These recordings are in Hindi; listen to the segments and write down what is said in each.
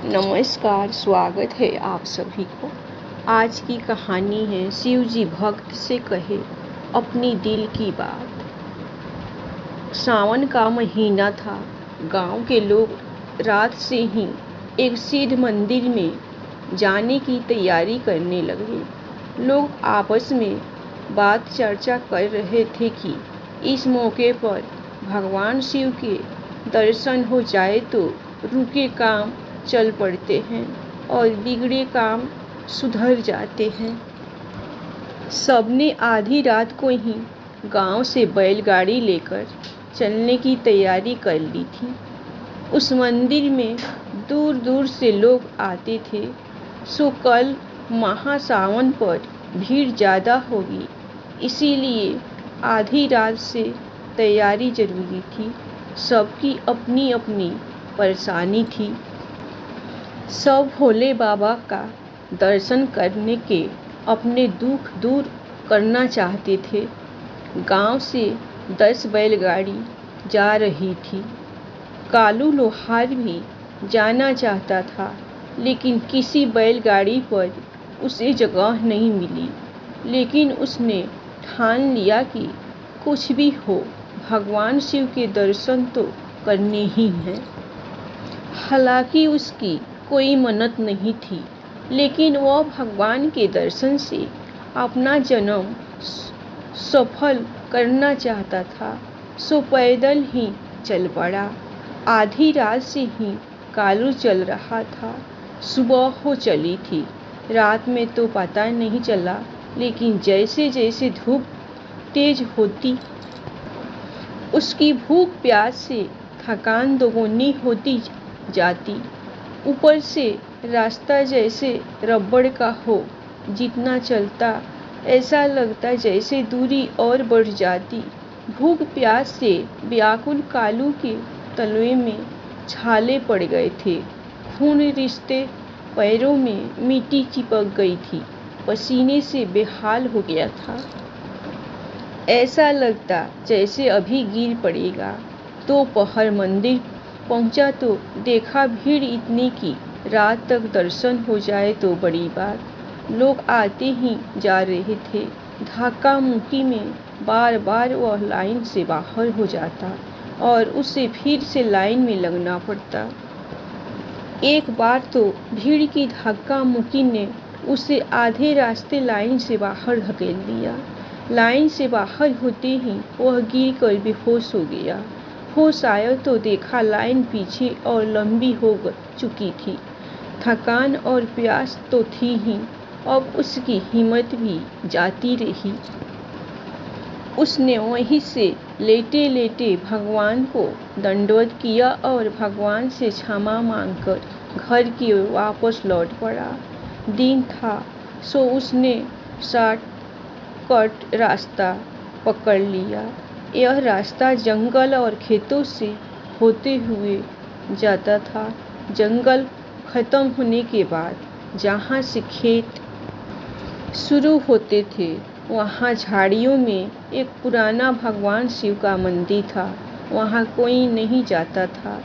नमस्कार, स्वागत है आप सभी को। आज की कहानी है शिव जी भक्त से कहे अपनी दिल की बात। सावन का महीना था। गांव के लोग रात से ही एक सिद्ध मंदिर में जाने की तैयारी करने लगे। लोग आपस में बात चर्चा कर रहे थे कि इस मौके पर भगवान शिव के दर्शन हो जाए तो रुके काम चल पड़ते हैं और बिगड़े काम सुधर जाते हैं। सबने आधी रात को ही गांव से बैलगाड़ी लेकर चलने की तैयारी कर ली थी। उस मंदिर में दूर दूर से लोग आते थे, सो कल महासावन पर भीड़ ज़्यादा होगी, इसीलिए आधी रात से तैयारी जरूरी थी। सबकी अपनी अपनी परेशानी थी। सब भोले बाबा का दर्शन करने के अपने दुख दूर करना चाहते थे। गांव से 10 बैलगाड़ी जा रही थी। कालू लोहार भी जाना चाहता था, लेकिन किसी बैलगाड़ी पर उसे जगह नहीं मिली। लेकिन उसने ठान लिया कि कुछ भी हो, भगवान शिव के दर्शन तो करने ही हैं। हालांकि उसकी कोई मन्नत नहीं थी, लेकिन वह भगवान के दर्शन से अपना जन्म सफल करना चाहता था, सो पैदल ही चल पड़ा। आधी रात से ही कालू चल रहा था। सुबह हो चली थी। रात में तो पता नहीं चला, लेकिन जैसे जैसे धूप तेज होती, उसकी भूख प्यास से थकान दोगुनी होती जाती। ऊपर से रास्ता जैसे रबड़ का हो, जितना चलता ऐसा लगता जैसे दूरी और बढ़ जाती। भूख प्यास से व्याकुल कालू के तलवे में छाले पड़ गए थे। खून रिश्ते पैरों में मिट्टी चिपक गई थी। पसीने से बेहाल हो गया था। ऐसा लगता जैसे अभी गिर पड़ेगा। दोपहर मंदिर पहुंचा तो देखा भीड़ इतनी कि रात तक दर्शन हो जाए तो बड़ी बात। लोग आते ही जा रहे थे। धक्का मुक्की में बार बार वह लाइन से बाहर हो जाता और उसे फिर से लाइन में लगना पड़ता। एक बार तो भीड़ की धक्का मुक्की ने उसे आधे रास्ते लाइन से बाहर धकेल दिया। लाइन से बाहर होते ही वह गिर कर बेहोश हो गया। होश आया तो देखा लाइन पीछे और लंबी हो चुकी थी। थकान और प्यास तो थी ही, अब उसकी हिम्मत भी जाती रही। उसने वहीं से लेटे लेटे भगवान को दंडवत किया और भगवान से क्षमा मांगकर घर की ओर वापस लौट पड़ा। दिन था, सो उसने शॉर्टकट रास्ता पकड़ लिया। यह रास्ता जंगल और खेतों से होते हुए जाता था। जंगल खत्म होने के बाद जहाँ से खेत शुरू होते थे, वहाँ झाड़ियों में एक पुराना भगवान शिव का मंदिर था। वहाँ कोई नहीं जाता था।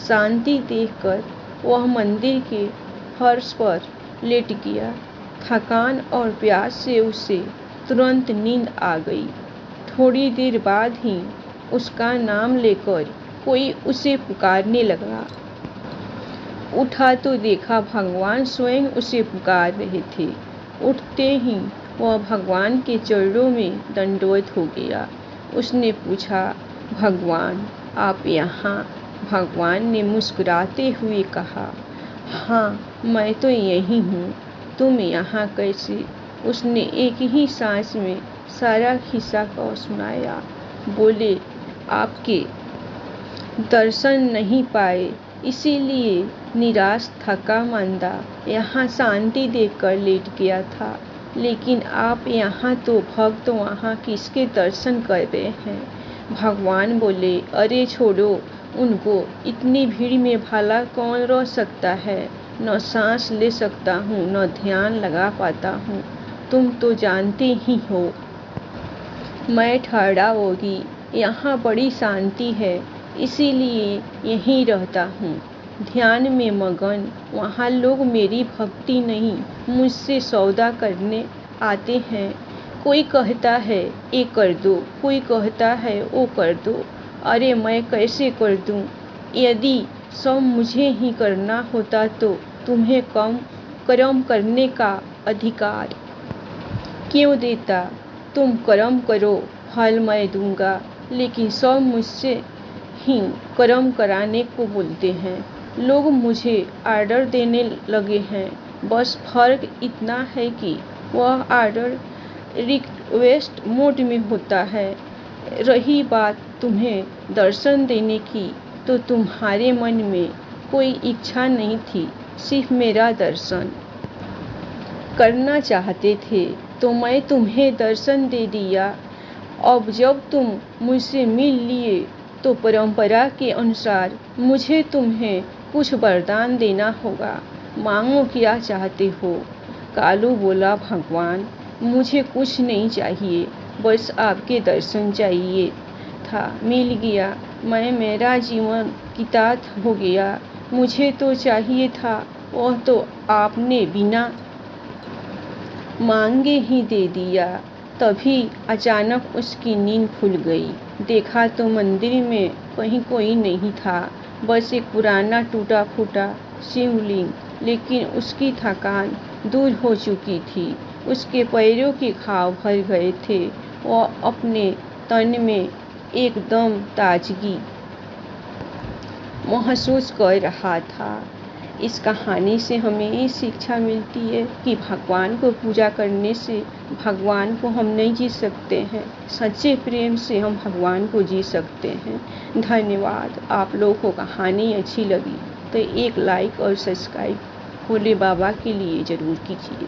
शांति देखकर वह मंदिर के फर्श पर लेट गया। थकान और प्यास से उसे तुरंत नींद आ गई। थोड़ी देर बाद ही उसका नाम लेकर कोई उसे पुकारने लगा। उठा तो देखा भगवान स्वयं उसे पुकार रहे थे। उठते ही वह भगवान के चरणों में दंडवत हो गया। उसने पूछा, भगवान आप यहाँ? भगवान ने मुस्कुराते हुए कहा, हाँ मैं तो यही हूँ। तुम यहाँ कैसे? उसने एक ही सांस में सारा किस्सा को सुनाया। बोले, आपके दर्शन नहीं पाए, इसीलिए निराश थका मांदा यहाँ शांति देखकर लेट गया था। लेकिन आप यहाँ तो भक्त, वहाँ किसके दर्शन कर रहे हैं? भगवान बोले, अरे छोड़ो उनको, इतनी भीड़ में भला कौन रह सकता है? न सांस ले सकता हूँ, न ध्यान लगा पाता हूँ। तुम तो जानते ही हो मैं ठहरा होगी। यहाँ बड़ी शांति है, इसीलिए यहीं रहता हूँ। ध्यान में मगन। वहाँ लोग मेरी भक्ति नहीं, मुझसे सौदा करने आते हैं। कोई कहता है ये कर दो, कोई कहता है वो कर दो। अरे मैं कैसे कर दूँ? यदि सब मुझे ही करना होता तो तुम्हें कर्म करने का अधिकार क्यों देता? तुम कर्म करो, फल मैं दूंगा। लेकिन सब मुझसे ही कर्म कराने को बोलते हैं। लोग मुझे ऑर्डर देने लगे हैं। बस फर्क इतना है कि वह ऑर्डर रिक्वेस्ट मोड में होता है। रही बात तुम्हें दर्शन देने की, तो तुम्हारे मन में कोई इच्छा नहीं थी, सिर्फ मेरा दर्शन करना चाहते थे, तो मैं तुम्हें दर्शन दे दिया। अब जब तुम मुझसे मिल लिए तो परंपरा के अनुसार मुझे तुम्हें कुछ वरदान देना होगा। मांगो, क्या चाहते हो? कालू बोला, भगवान मुझे कुछ नहीं चाहिए, बस आपके दर्शन चाहिए था। मिल गया, मेरा जीवन कृतार्थ हो गया। मुझे तो चाहिए था, वह तो आपने बिना मांगे ही दे दिया। तभी अचानक उसकी नींद खुल गई। देखा तो मंदिर में कहीं कोई नहीं था, बस एक पुराना टूटा फूटा शिवलिंग। लेकिन उसकी थकान दूर हो चुकी थी, उसके पैरों के घाव भर गए थे। वह अपने तन में एकदम ताजगी महसूस कर रहा था। इस कहानी से हमें ये शिक्षा मिलती है कि भगवान को पूजा करने से भगवान को हम नहीं जी सकते हैं, सच्चे प्रेम से हम भगवान को जी सकते हैं। धन्यवाद। आप लोगों को कहानी अच्छी लगी तो एक लाइक और सब्सक्राइब भोले बाबा के लिए ज़रूर कीजिए।